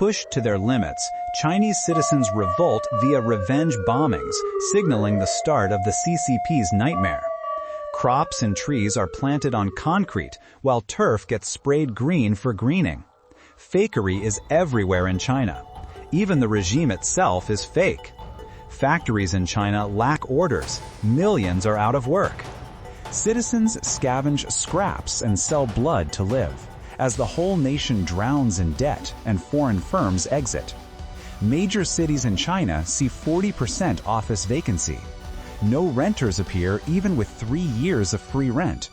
Pushed to their limits, Chinese citizens revolt via revenge bombings, signaling the start of the CCP's nightmare. Crops and trees are planted on concrete, while turf gets sprayed green for greening. Fakery is everywhere in China. Even the regime itself is fake. Factories in China lack orders. Millions are out of work. Citizens scavenge scraps and sell blood to live, as the whole nation drowns in debt and foreign firms exit. Major cities in China see 40% office vacancy. No renters appear even with 3 years of free rent.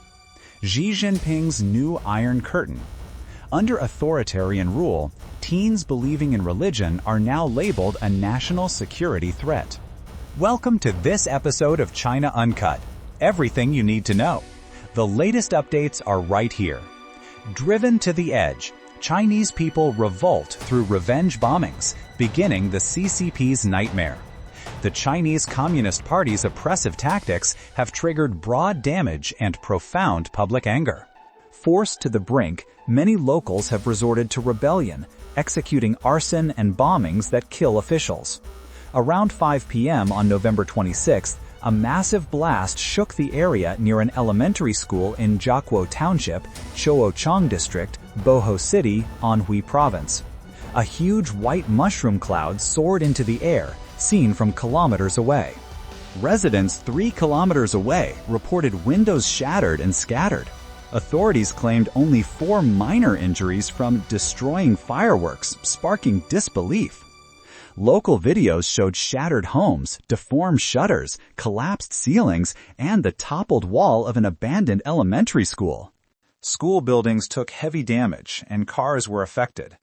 Xi Jinping's new Iron Curtain. Under authoritarian rule, teens believing in religion are now labeled a national security threat. Welcome to this episode of China Uncut. Everything you need to know. The latest updates are right here. Driven to the edge, Chinese people revolt through revenge bombings, beginning the CCP's nightmare. The Chinese Communist Party's oppressive tactics have triggered broad damage and profound public anger. Forced to the brink, many locals have resorted to rebellion, executing arson and bombings that kill officials. Around 5 p.m. on November 26th, a massive blast shook the area near an elementary school in Jiakuo Township, Chouochang District, Boho City, Anhui Province. A huge white mushroom cloud soared into the air, seen from kilometers away. Residents 3 kilometers away reported windows shattered and scattered. Authorities claimed only 4 minor injuries from destroying fireworks, sparking disbelief. Local videos showed shattered homes, deformed shutters, collapsed ceilings, and the toppled wall of an abandoned elementary school. School buildings took heavy damage, and cars were affected.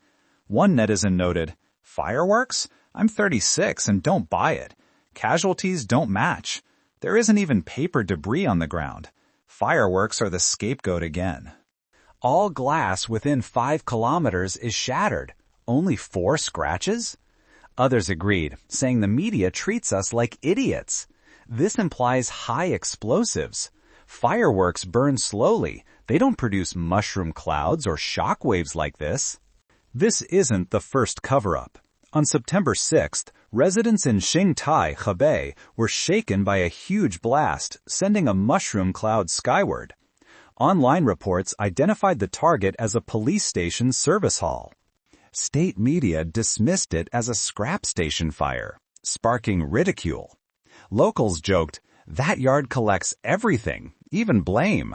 One netizen noted, "Fireworks? I'm 36 and don't buy it. Casualties don't match. There isn't even paper debris on the ground. Fireworks are the scapegoat again." All glass within 5 kilometers is shattered. Only 4 scratches? Others agreed, saying the media treats us like idiots. This implies high explosives. Fireworks burn slowly. They don't produce mushroom clouds or shockwaves like this. This isn't the first cover-up. On September 6th, residents in Xingtai, Hebei, were shaken by a huge blast, sending a mushroom cloud skyward. Online reports identified the target as a police station service hall. State media dismissed it as a scrap station fire, sparking ridicule. Locals joked, "That yard collects everything, even blame."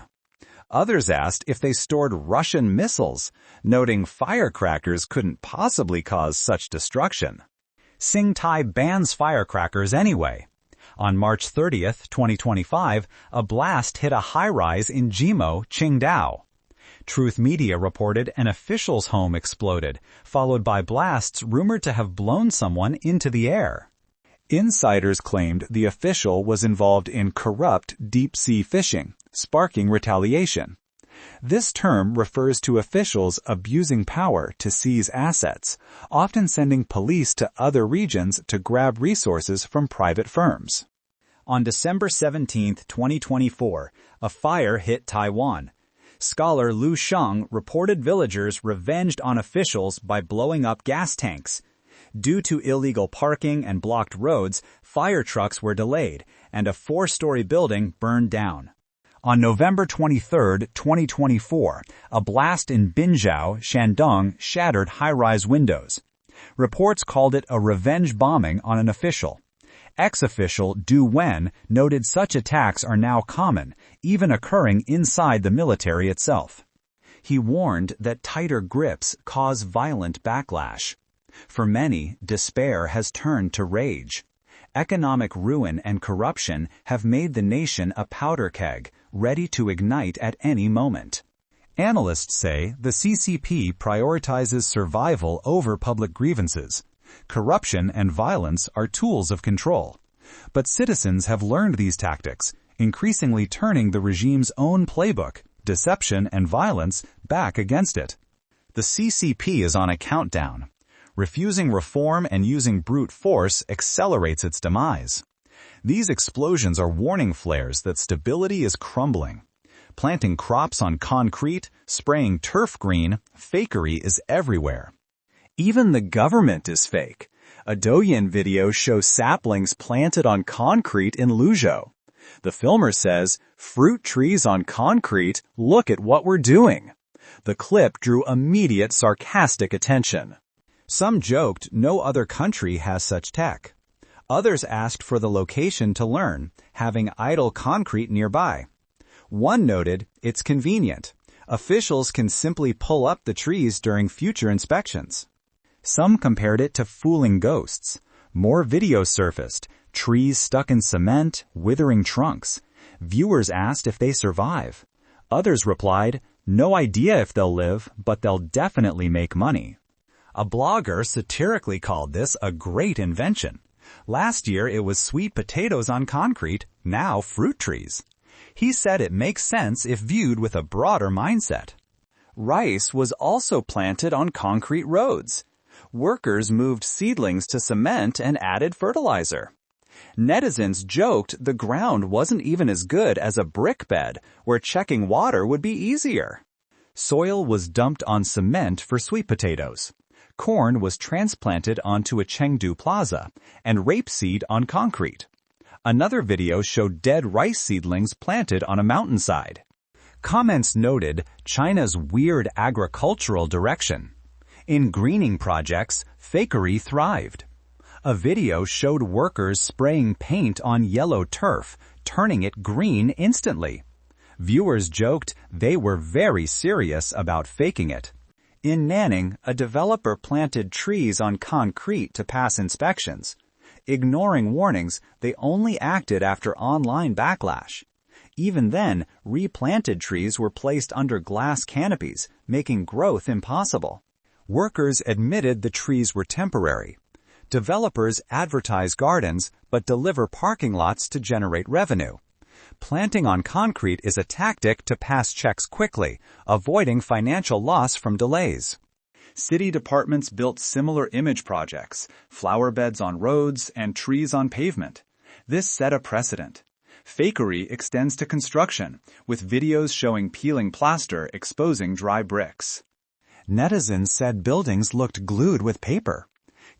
Others asked if they stored Russian missiles, noting firecrackers couldn't possibly cause such destruction. Xingtai bans firecrackers anyway. On March 30th, 2025, a blast hit a high-rise in Jimo, Qingdao. Truth Media reported an official's home exploded, followed by blasts rumored to have blown someone into the air. Insiders claimed the official was involved in corrupt deep-sea fishing, sparking retaliation. This term refers to officials abusing power to seize assets, often sending police to other regions to grab resources from private firms. On December 17, 2024, a fire hit Taiwan. Scholar Liu Sheng reported villagers revenged on officials by blowing up gas tanks. Due to illegal parking and blocked roads, fire trucks were delayed, and a 4-story building burned down. On November 23, 2024, a blast in Binzhou, Shandong, shattered high-rise windows. Reports called it a revenge bombing on an official. Ex-official Du Wen noted such attacks are now common, even occurring inside the military itself. He warned that tighter grips cause violent backlash. For many, despair has turned to rage. Economic ruin and corruption have made the nation a powder keg, ready to ignite at any moment. Analysts say the CCP prioritizes survival over public grievances. Corruption and violence are tools of control. But citizens have learned these tactics, increasingly turning the regime's own playbook, deception and violence, back against it. The CCP is on a countdown. Refusing reform and using brute force accelerates its demise. These explosions are warning flares that stability is crumbling. Planting crops on concrete, spraying turf green, fakery is everywhere. Even the government is fake. A Douyin video shows saplings planted on concrete in Luzhou. The filmer says, "Fruit trees on concrete, look at what we're doing." The clip drew immediate sarcastic attention. Some joked no other country has such tech. Others asked for the location to learn, having idle concrete nearby. One noted, "It's convenient. Officials can simply pull up the trees during future inspections." Some compared it to fooling ghosts. More videos surfaced, trees stuck in cement, withering trunks. Viewers asked if they survive. Others replied, "No idea if they'll live, but they'll definitely make money." A blogger satirically called this a great invention. Last year it was sweet potatoes on concrete, now fruit trees. He said it makes sense if viewed with a broader mindset. Rice was also planted on concrete roads. Workers moved seedlings to cement and added fertilizer. Netizens joked the ground wasn't even as good as a brick bed, where checking water would be easier. Soil was dumped on cement for sweet potatoes. Corn was transplanted onto a Chengdu plaza, and rapeseed on concrete. Another video showed dead rice seedlings planted on a mountainside. Comments noted China's weird agricultural direction. In greening projects, fakery thrived. A video showed workers spraying paint on yellow turf, turning it green instantly. Viewers joked they were very serious about faking it. In Nanning, a developer planted trees on concrete to pass inspections. Ignoring warnings, they only acted after online backlash. Even then, replanted trees were placed under glass canopies, making growth impossible. Workers admitted the trees were temporary. Developers advertise gardens, but deliver parking lots to generate revenue. Planting on concrete is a tactic to pass checks quickly, avoiding financial loss from delays. City departments built similar image projects, flower beds on roads and trees on pavement. This set a precedent. Fakery extends to construction, with videos showing peeling plaster exposing dry bricks. Netizens said buildings looked glued with paper.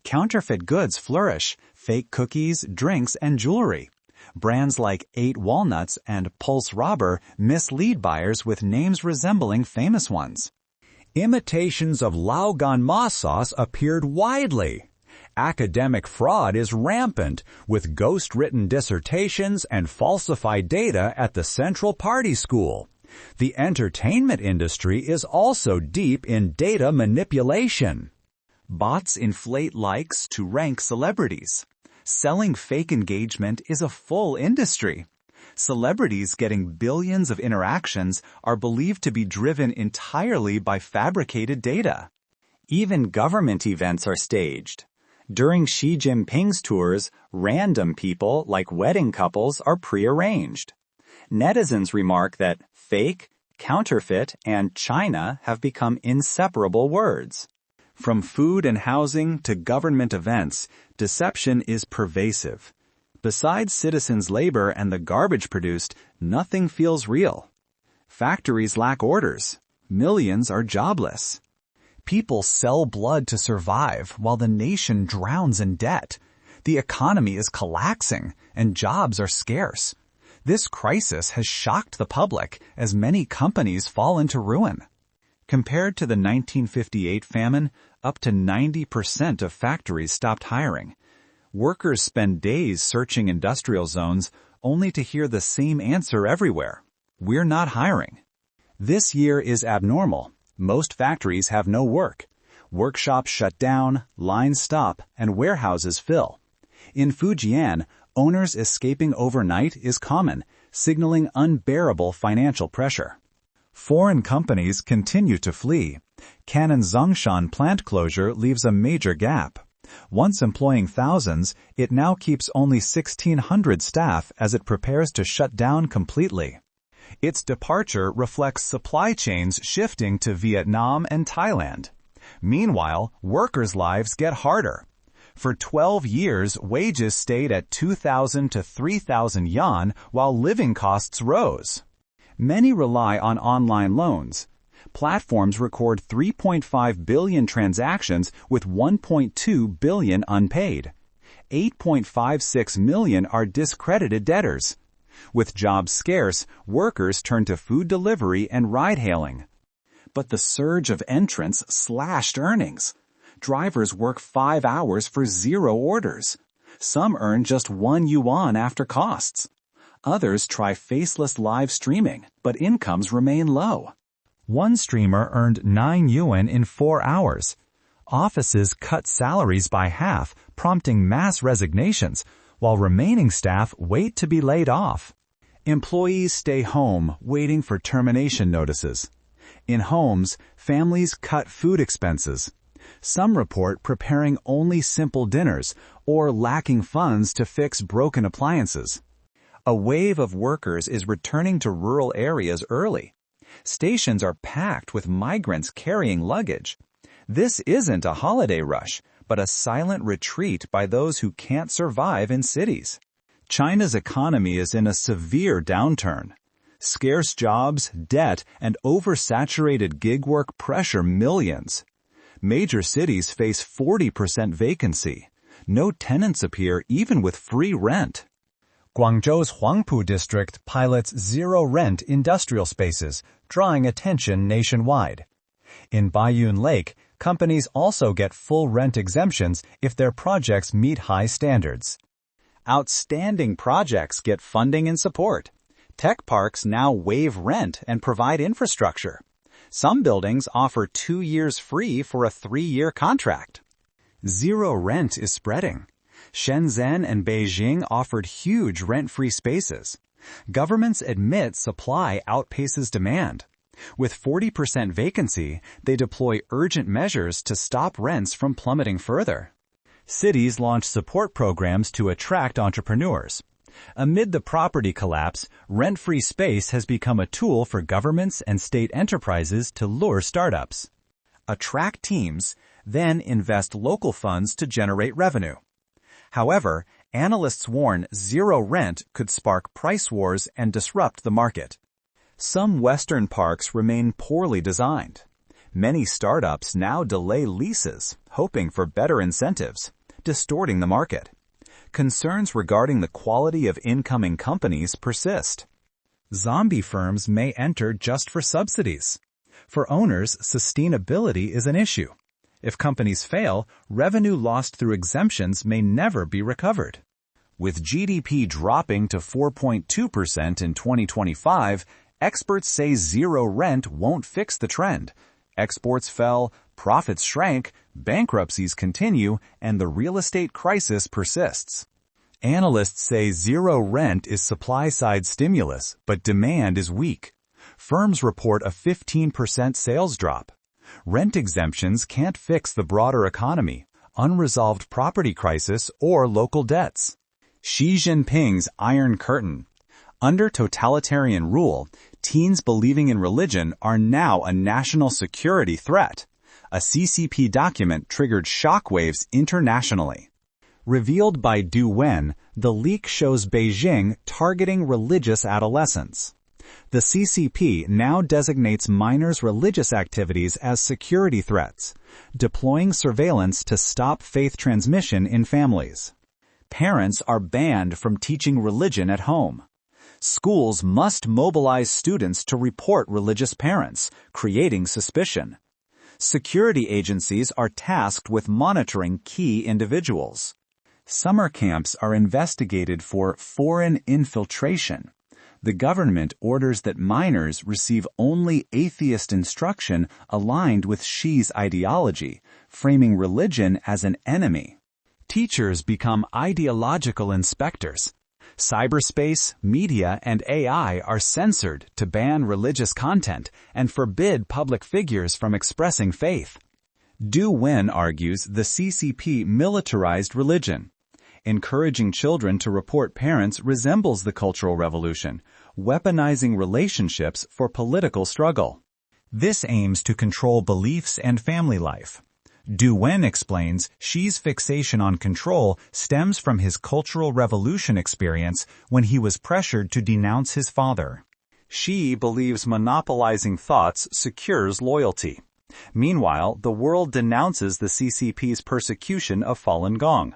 Counterfeit goods flourish, fake cookies, drinks, and jewelry. Brands like 8 Walnuts and Pulse Robber mislead buyers with names resembling famous ones. Imitations of Laogan Ma sauce appeared widely. Academic fraud is rampant, with ghost-written dissertations and falsified data at the Central Party School. The entertainment industry is also deep in data manipulation. Bots inflate likes to rank celebrities. Selling fake engagement is a full industry. Celebrities getting billions of interactions are believed to be driven entirely by fabricated data. Even government events are staged. During Xi Jinping's tours, random people, like wedding couples, are prearranged. Netizens remark that fake, counterfeit, and China have become inseparable words. From food and housing to government events, deception is pervasive. Besides citizens' labor and the garbage produced, nothing feels real. Factories lack orders. Millions are jobless. People sell blood to survive while the nation drowns in debt. The economy is collapsing and jobs are scarce. This crisis has shocked the public as many companies fall into ruin. Compared to the 1958 famine, up to 90% of factories stopped hiring. Workers spend days searching industrial zones only to hear the same answer everywhere: we're not hiring. This year is abnormal. Most factories have no work. Workshops shut down, lines stop, and warehouses fill. In Fujian, owners escaping overnight is common, signaling unbearable financial pressure. Foreign companies continue to flee. Canon Zhongshan plant closure leaves a major gap. Once employing thousands, it now keeps only 1,600 staff as it prepares to shut down completely. Its departure reflects supply chains shifting to Vietnam and Thailand. Meanwhile, workers' lives get harder. For 12 years, wages stayed at 2,000 to 3,000 yuan while living costs rose. Many rely on online loans, Platforms record 3.5 billion transactions with 1.2 billion unpaid. 8.56 million are discredited debtors. With jobs scarce, workers turn to food delivery and ride-hailing. But the surge of entrants slashed earnings. Drivers work 5 hours for 0 orders. Some earn just 1 yuan after costs. Others try faceless live streaming, but incomes remain low. One streamer earned 9 yuan in 4 hours. Offices cut salaries by half, prompting mass resignations, while remaining staff wait to be laid off. Employees stay home, waiting for termination notices. In homes, families cut food expenses. Some report preparing only simple dinners or lacking funds to fix broken appliances. A wave of workers is returning to rural areas early. Stations are packed with migrants carrying luggage. This isn't a holiday rush, but a silent retreat by those who can't survive in cities. China's economy is in a severe downturn. Scarce jobs, debt, and oversaturated gig work pressure millions. Major cities face 40% vacancy. No tenants appear even with free rent. Guangzhou's Huangpu district pilots zero-rent industrial spaces, drawing attention nationwide. In Baiyun Lake, companies also get full rent exemptions if their projects meet high standards. Outstanding projects get funding and support. Tech parks now waive rent and provide infrastructure. Some buildings offer 2 years free for a 3-year contract. Zero rent is spreading. Shenzhen and Beijing offered huge rent-free spaces. Governments admit supply outpaces demand. With 40% vacancy, they deploy urgent measures to stop rents from plummeting further. Cities launch support programs to attract entrepreneurs. Amid the property collapse, rent-free space has become a tool for governments and state enterprises to lure startups. Attract teams, then invest local funds to generate revenue. However, analysts warn zero rent could spark price wars and disrupt the market. Some Western parks remain poorly designed. Many startups now delay leases, hoping for better incentives, distorting the market. Concerns regarding the quality of incoming companies persist. Zombie firms may enter just for subsidies. For owners, sustainability is an issue. If companies fail, revenue lost through exemptions may never be recovered. With GDP dropping to 4.2% in 2025, experts say zero rent won't fix the trend. Exports fell, profits shrank, bankruptcies continue, and the real estate crisis persists. Analysts say zero rent is supply-side stimulus, but demand is weak. Firms report a 15% sales drop. Rent exemptions can't fix the broader economy, unresolved property crisis, or local debts. Xi Jinping's Iron Curtain. Under totalitarian rule, teens believing in religion are now a national security threat. A CCP document triggered shockwaves internationally. Revealed by Du Wen, the leak shows Beijing targeting religious adolescents. The CCP now designates minors' religious activities as security threats, deploying surveillance to stop faith transmission in families. Parents are banned from teaching religion at home. Schools must mobilize students to report religious parents, creating suspicion. Security agencies are tasked with monitoring key individuals. Summer camps are investigated for foreign infiltration. The government orders that minors receive only atheist instruction aligned with Xi's ideology, framing religion as an enemy. Teachers become ideological inspectors. Cyberspace, media, and AI are censored to ban religious content and forbid public figures from expressing faith. Du Wen argues the CCP militarized religion. Encouraging children to report parents resembles the Cultural Revolution, weaponizing relationships for political struggle. This aims to control beliefs and family life. Du Wen explains Xi's fixation on control stems from his Cultural Revolution experience when he was pressured to denounce his father. Xi believes monopolizing thoughts secures loyalty. Meanwhile, the world denounces the CCP's persecution of Falun Gong.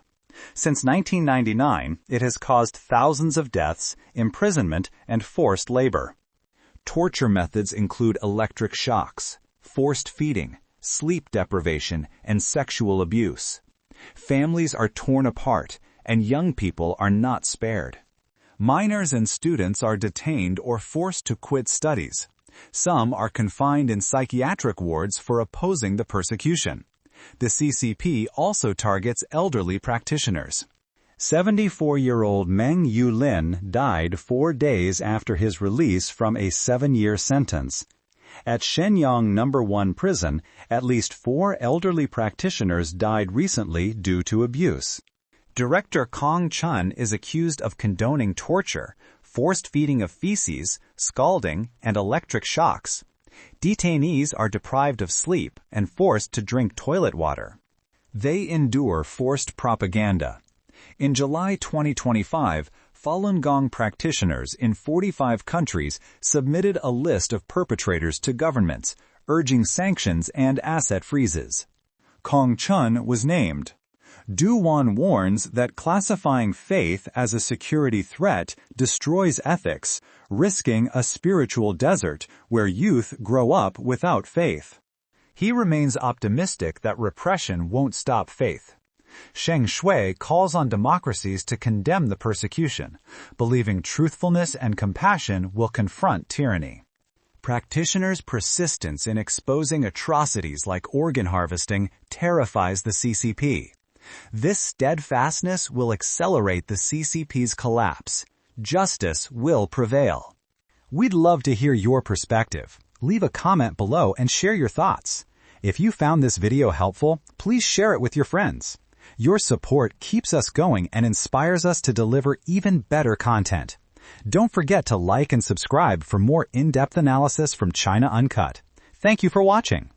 Since 1999, it has caused thousands of deaths, imprisonment, and forced labor. Torture methods include electric shocks, forced feeding, sleep deprivation, and sexual abuse. Families are torn apart, and young people are not spared. Minors and students are detained or forced to quit studies. Some are confined in psychiatric wards for opposing the persecution. The CCP also targets elderly practitioners. 74-year-old Meng Yulin died 4 days after his release from a 7-year sentence. At Shenyang No. 1 prison, at least 4 elderly practitioners died recently due to abuse. Director Kong Chun is accused of condoning torture, forced feeding of feces, scalding, and electric shocks. Detainees are deprived of sleep and forced to drink toilet water. They endure forced propaganda. In July 2025, Falun Gong practitioners in 45 countries submitted a list of perpetrators to governments, urging sanctions and asset freezes. Kong Chun was named. Duwan warns that classifying faith as a security threat destroys ethics, risking a spiritual desert where youth grow up without faith. He remains optimistic that repression won't stop faith. Sheng Shui calls on democracies to condemn the persecution, believing truthfulness and compassion will confront tyranny. Practitioners' persistence in exposing atrocities like organ harvesting terrifies the CCP. This steadfastness will accelerate the CCP's collapse. Justice will prevail. We'd love to hear your perspective. Leave a comment below and share your thoughts. If you found this video helpful, please share it with your friends. Your support keeps us going and inspires us to deliver even better content. Don't forget to like and subscribe for more in-depth analysis from China Uncut. Thank you for watching.